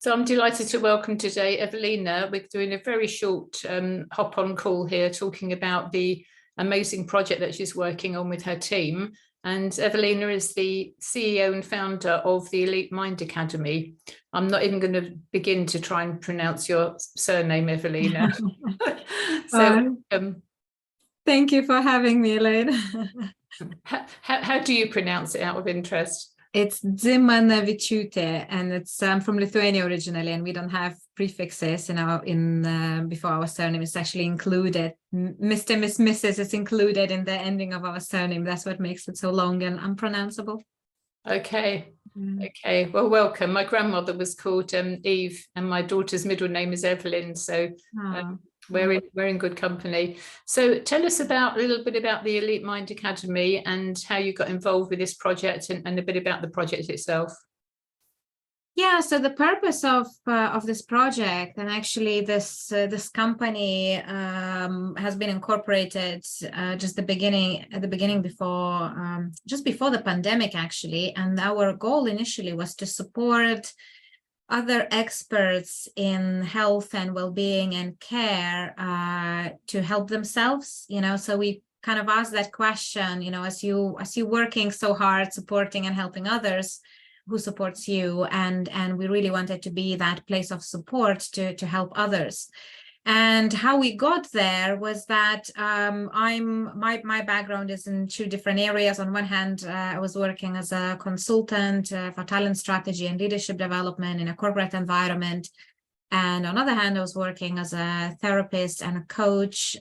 So I'm delighted to welcome today Evalina. We're doing a very short hop-on call here talking about the amazing project that she's working on with her team. And Evalina is the CEO and founder of the Elite Mind Academy. I'm not even going to begin to try and pronounce your surname, Evalina. Thank you for having me, Elaine. How do you pronounce it out of interest? It's Dzimanaviciute, and it's from Lithuania originally, and we don't have prefixes before our surname. It's actually included. Mr., Miss, Mrs. is included in the ending of our surname. That's what makes it so long and unpronounceable. Okay. Okay. Well, welcome. My grandmother was called Eve, and my daughter's middle name is Evelyn. So we're in good company. So tell us a little bit about the Elite Mind Academy and how you got involved with this project, and a bit about the project itself. Yeah, so the purpose of this project, and actually this company has been incorporated just at the beginning before just before the pandemic, actually, and our goal initially was to support other experts in health and well-being and care to help themselves. So we kind of asked that question, as you working so hard supporting and helping others, who supports you? And we really wanted to be that place of support to help others. And how we got there was that my background is in two different areas. On one hand, I was working as a consultant for talent strategy and leadership development in a corporate environment. And on the other hand, I was working as a therapist and a coach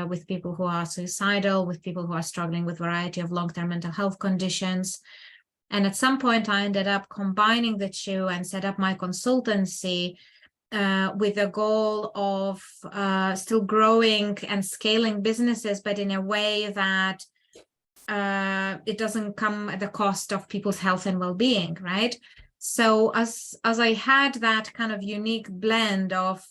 with people who are suicidal, with people who are struggling with a variety of long-term mental health conditions. And at some point, I ended up combining the two and set up my consultancy with a goal of still growing and scaling businesses, but in a way that it doesn't come at the cost of people's health and well-being, right? So as I had that kind of unique blend of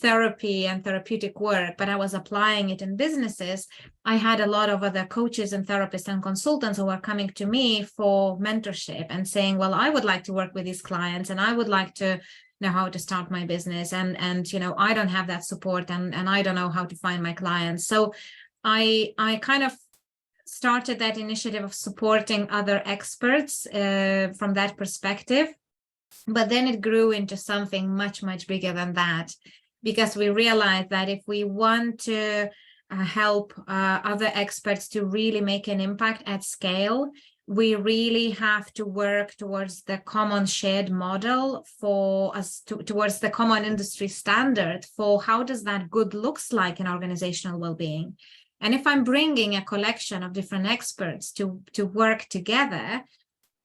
therapy and therapeutic work, but I was applying it in businesses, I had a lot of other coaches and therapists and consultants who were coming to me for mentorship and saying, well, I would like to work with these clients and I would like to know how to start my business, and I don't have that support, and I don't know how to find my clients. So I kind of started that initiative of supporting other experts from that perspective, but then it grew into something much bigger than that, because we realized that if we want to help other experts to really make an impact at scale, we really have to work towards the common shared model for us, towards the common industry standard for how does that good looks like in organizational well-being. And if I'm bringing a collection of different experts to work together,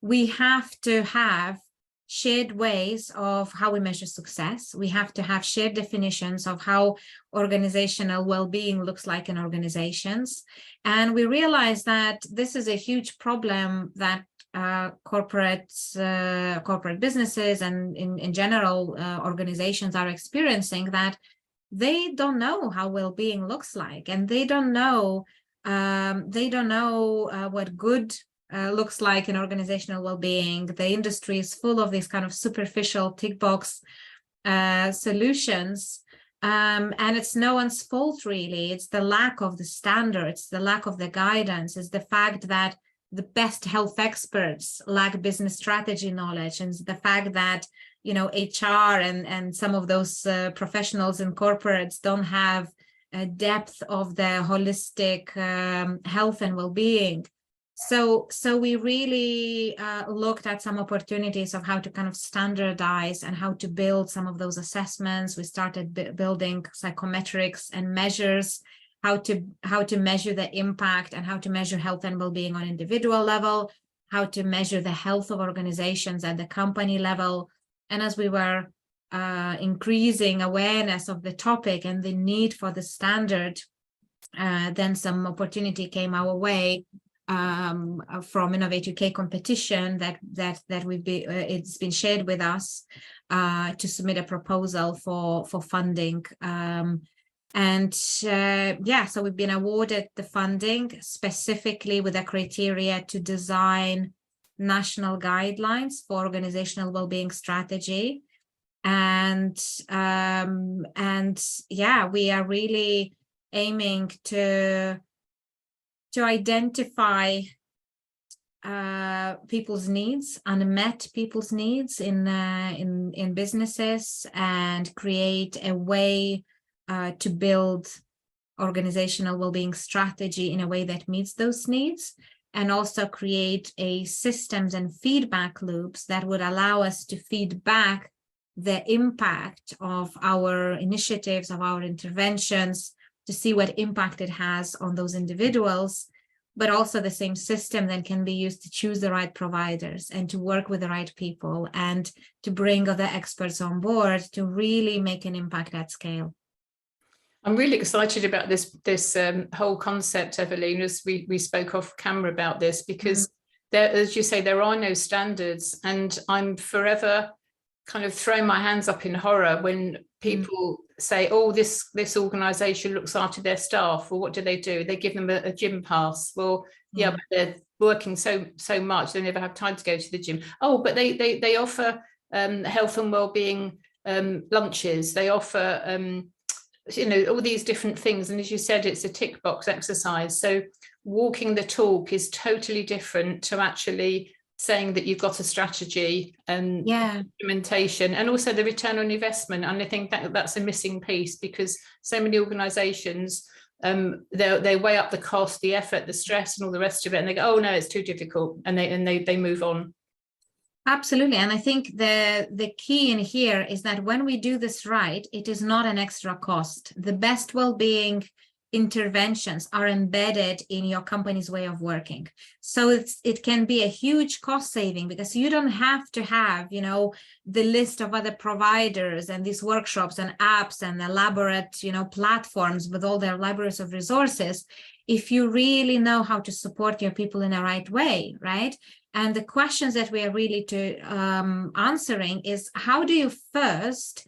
we have to have shared ways of how we measure success. We have to have shared definitions of how organizational well-being looks like in organizations. And we realize that this is a huge problem that corporate businesses and in general organizations are experiencing, that they don't know how well-being looks like, and they don't know what good looks like in organizational well-being. The industry is full of these kind of superficial tick box solutions, and it's no one's fault really. It's the lack of the standards, the lack of the guidance, it's the fact that the best health experts lack business strategy knowledge, and the fact that HR and some of those professionals in corporates don't have a depth of the holistic health and well-being. So we really looked at some opportunities of how to kind of standardize and how to build some of those assessments. We started building psychometrics and measures, how to measure the impact and how to measure health and well-being on individual level, how to measure the health of organizations at the company level. And as we were increasing awareness of the topic and the need for the standard, then some opportunity came our way from Innovate UK competition that it's been shared with us to submit a proposal for funding. So we've been awarded the funding specifically with a criteria to design national guidelines for organizational well-being strategy. And yeah, we are really aiming to identify people's needs, unmet people's needs in businesses, and create a way to build organizational well-being strategy in a way that meets those needs, and also create a systems and feedback loops that would allow us to feed back the impact of our initiatives, of our interventions, to see what impact it has on those individuals, but also the same system then can be used to choose the right providers and to work with the right people and to bring other experts on board to really make an impact at scale. I'm really excited about this whole concept, Evalina, as we spoke off camera about this, because there, as you say, there are no standards, and I'm forever kind of throwing my hands up in horror when people say, oh, this organization looks after their staff. Well, what do? They give them a gym pass. Well, yeah, but they're working so much, they never have time to go to the gym. Oh, but they offer health and well-being lunches. They offer all these different things, and as you said, it's a tick box exercise. So walking the talk is totally different to actually saying that you've got a strategy and implementation, and also the return on investment. And I think that's a missing piece, because so many organizations they weigh up the cost, the effort, the stress, and all the rest of it, and they go, oh no, it's too difficult, and they move on. Absolutely. And I think the key in here is that when we do this right, it is not an extra cost. The best well-being interventions are embedded in your company's way of working. So it can be a huge cost saving, because you don't have to have, the list of other providers and these workshops and apps and elaborate, platforms with all their libraries of resources, if you really know how to support your people in the right way, right? And the questions that we are really answering is, how do you first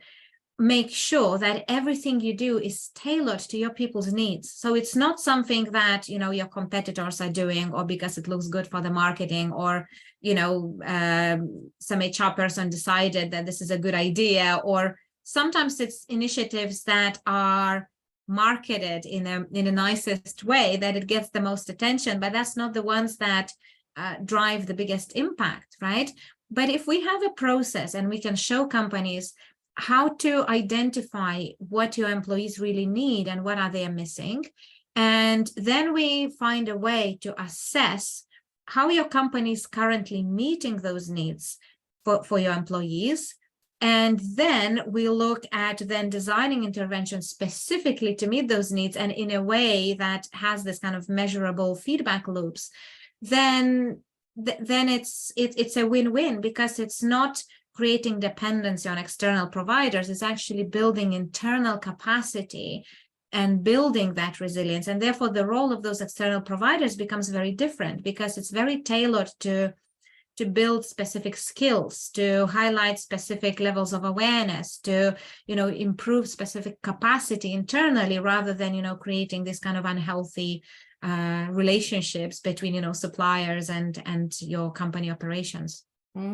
make sure that everything you do is tailored to your people's needs? So it's not something that, your competitors are doing, or because it looks good for the marketing, or, some HR person decided that this is a good idea, or sometimes it's initiatives that are marketed in the nicest way that it gets the most attention, but that's not the ones that drive the biggest impact, right? But if we have a process and we can show companies how to identify what your employees really need and what are they missing, and then we find a way to assess how your company is currently meeting those needs for your employees, and then we look at then designing interventions specifically to meet those needs, and in a way that has this kind of measurable feedback loops, then it's a win-win, because it's not creating dependency on external providers. It's actually building internal capacity and building that resilience. And therefore, the role of those external providers becomes very different, because it's very tailored to build specific skills, to highlight specific levels of awareness, to improve specific capacity internally, rather than creating this kind of unhealthy relationships between suppliers and your company operations.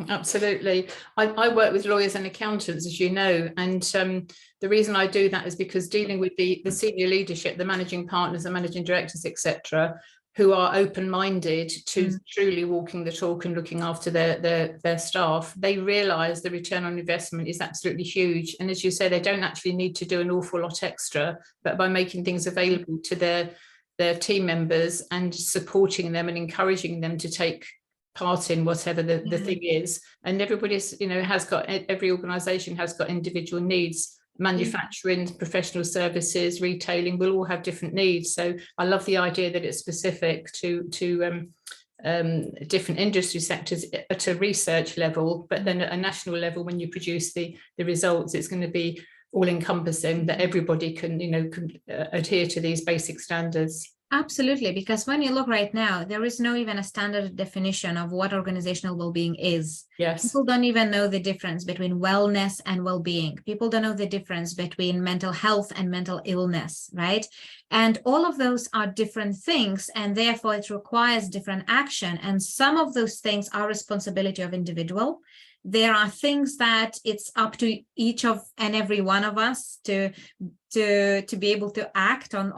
Absolutely. I work with lawyers and accountants, as you know, and the reason I do that is because dealing with the senior leadership, the managing partners, the managing directors, etc., who are open-minded to truly walking the talk and looking after their staff, they realise the return on investment is absolutely huge. And as you say, they don't actually need to do an awful lot extra, but by making things available to their team members and supporting them and encouraging them to take part in whatever the thing is. And everybody's, every organisation has got individual needs. Manufacturing, professional services, retailing will all have different needs. So I love the idea that it's specific to different industry sectors at a research level, but then at a national level, when you produce the results, it's going to be all encompassing, that everybody can adhere to these basic standards. Absolutely, because when you look right now, there is no even a standard definition of what organizational well-being is. Yes. People don't even know the difference between wellness and well-being. People don't know the difference between mental health and mental illness, right? And all of those are different things, and therefore it requires different action. And some of those things are responsibility of individual, There are things that it's up to each of and every one of us to be able to act on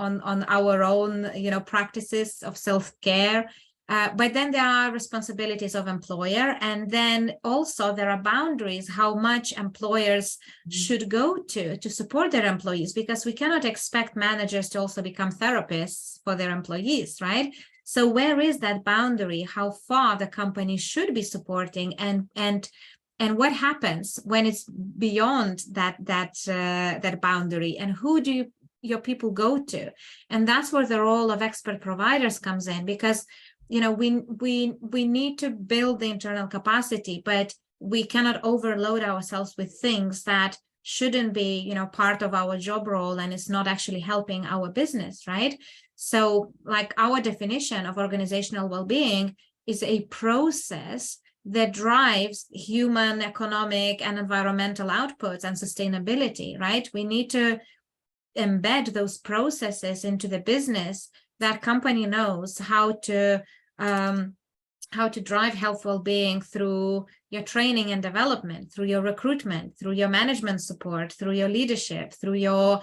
our own, practices of self-care. But then there are responsibilities of employer, and then also there are boundaries how much employers should go to support their employees, because we cannot expect managers to also become therapists for their employees, right? So where is that boundary? How far the company should be supporting, and what happens when it's beyond that boundary, and who do your people go to? And that's where the role of expert providers comes in, because we need to build the internal capacity, but we cannot overload ourselves with things that shouldn't be, part of our job role, and it's not actually helping our business, right? So like our definition of organizational well-being is a process that drives human, economic, and environmental outputs and sustainability, right? We need to embed those processes into the business. That company knows how to drive health well-being through your training and development, through your recruitment, through your management support, through your leadership, through your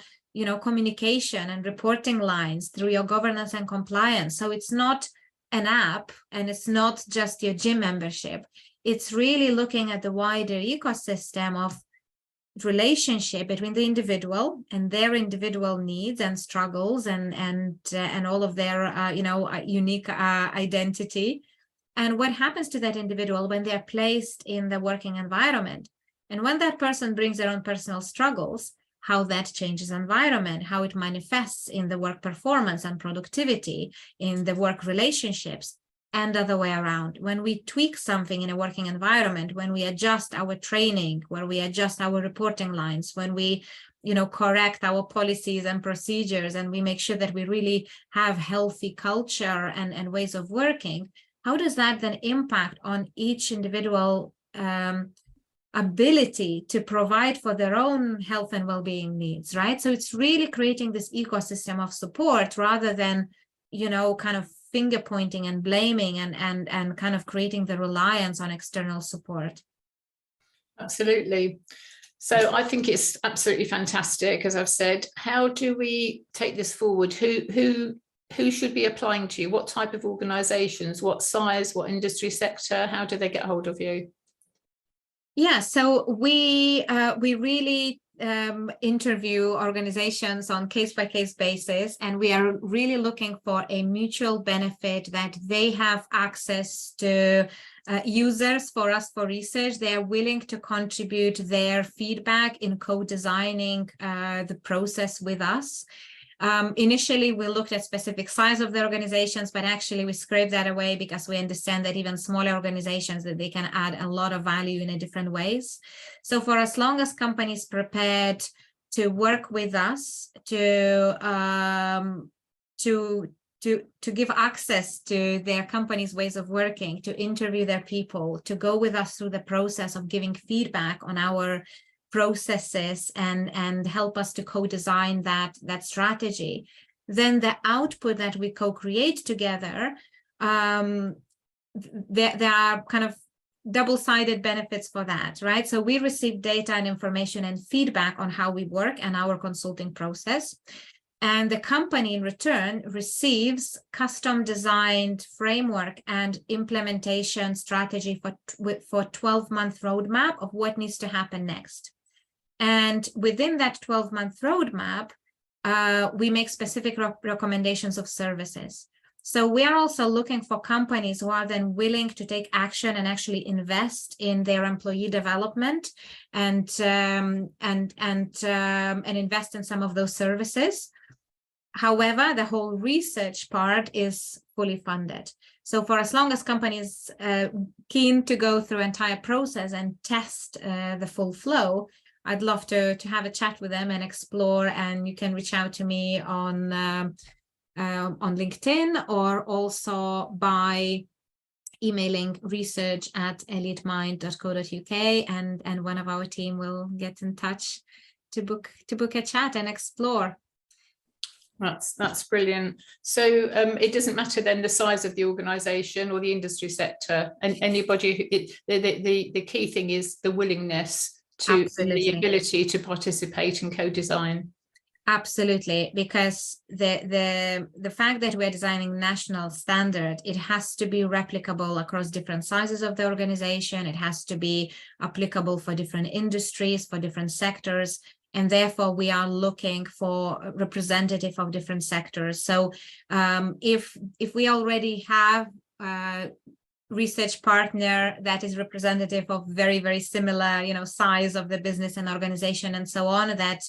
communication and reporting lines, through your governance and compliance. So it's not an app, and it's not just your gym membership. It's really looking at the wider ecosystem of relationship between the individual and their individual needs and struggles and all of their unique identity, and what happens to that individual when they're placed in the working environment, and when that person brings their own personal struggles, how that changes environment, how it manifests in the work performance and productivity, in the work relationships, and other way around. When we tweak something in a working environment, when we adjust our training, when we adjust our reporting lines, when we correct our policies and procedures, and we make sure that we really have healthy culture and ways of working, how does that then impact on each individual ability to provide for their own health and well-being needs, right? So it's really creating this ecosystem of support, rather than kind of finger pointing and blaming and kind of creating the reliance on external support. Absolutely. So I think it's absolutely fantastic. As I've said, how do we take this forward? Who should be applying to you? What type of organizations, what size, what industry sector? How do they get hold of you? Yeah, so we really interview organizations on case-by-case basis, and we are really looking for a mutual benefit, that they have access to users for us for research. They are willing to contribute their feedback in co-designing the process with us. Initially, we looked at specific size of the organizations, but actually we scraped that away, because we understand that even smaller organizations, that they can add a lot of value in a different ways. So for as long as companies prepared to work with us to give access to their company's ways of working, to interview their people, to go with us through the process of giving feedback on our processes and help us to co-design that strategy, then the output that we co-create together, there are kind of double-sided benefits for that, right? So we receive data and information and feedback on how we work and our consulting process. And the company in return receives custom designed framework and implementation strategy for 12-month roadmap of what needs to happen next. And within that 12-month roadmap, we make specific recommendations of services. So we are also looking for companies who are then willing to take action and actually invest in their employee development and invest in some of those services. However, the whole research part is fully funded. So for as long as companies keen to go through entire process and test the full flow, I'd love to have a chat with them and explore. And you can reach out to me on LinkedIn, or also by emailing research@elitemind.co.uk, and one of our team will get in touch to book a chat and explore. That's brilliant. So it doesn't matter then the size of the organisation or the industry sector, and anybody. The key thing is the willingness to, the ability to participate and co-design. Absolutely, because the fact that we're designing national standard, it has to be replicable across different sizes of the organization. It has to be applicable for different industries, for different sectors. And therefore, we are looking for a representative of different sectors. So if we already have a research partner that is representative of very, very similar, size of the business and organization and so on, that,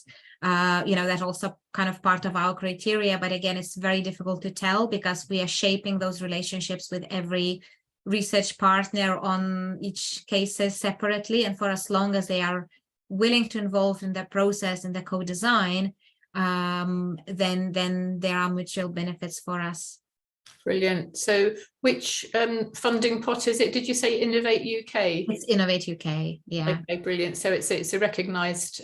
that also kind of part of our criteria. But again, it's very difficult to tell because we are shaping those relationships with every research partner on each cases separately. And for as long as they are willing to involve in the process and the co-design, then there are mutual benefits for us. Brilliant. So which funding pot is it? Did you say Innovate UK? It's Innovate UK, yeah. Okay, brilliant. So it's a recognised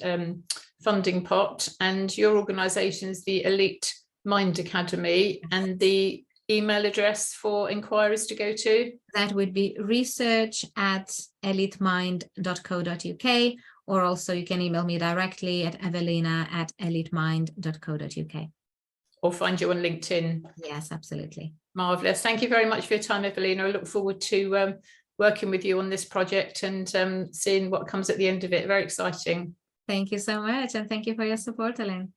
funding pot, and your organisation is the Elite Mind Academy, and the email address for inquiries to go to? That would be research@elitemind.co.uk, or also you can email me directly at evelina@elitemind.co.uk. Or find you on LinkedIn. Yes, absolutely. Marvellous. Thank you very much for your time, Evalina. I look forward to working with you on this project and seeing what comes at the end of it. Very exciting. Thank you so much. And thank you for your support, Elaine.